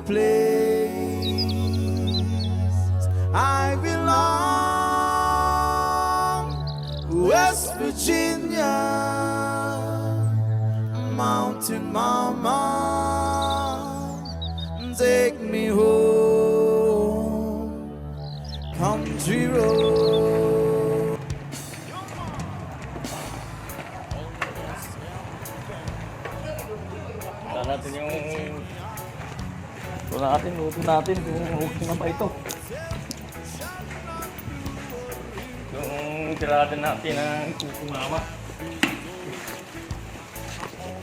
place I belong, West Virginia, Mountain Mama, take me home, country road. Wala natin yung... Luto natin kung okay na ba ito. Yung tirada natin ng kukumama.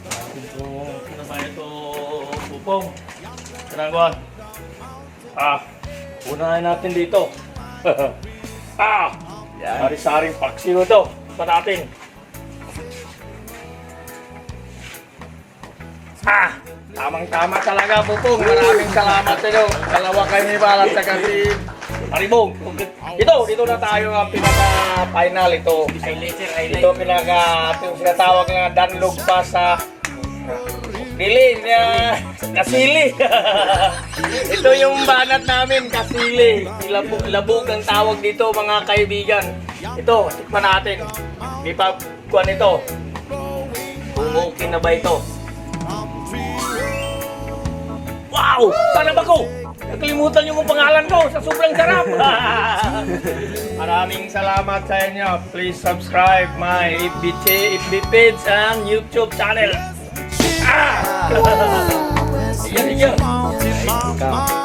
Natin kung okay na ba ito, pupong. Kinagawa. Unahin natin dito. Sari-saring paksiw ito. Pa natin. Tamang-tama talaga, Pupong. Maraming salamat sa inyo. Dalawa kayo ni Balat sa kasi Aribong. Dito na tayo ang pinaka-final. Ito yung sinatawag na danlog pa sa Dili, kasili. Ito yung banat namin, kasili. Labog ang tawag dito, mga kaibigan. Ito, tikman natin. Di pa kuwan ito. Kung okay na ba ito? Wow! Sana ba ko? Nakalimutan niyo yung pangalan ko sa sobrang sarap. Maraming salamat sa inyo. Please subscribe my FB page and YouTube channel. Yan.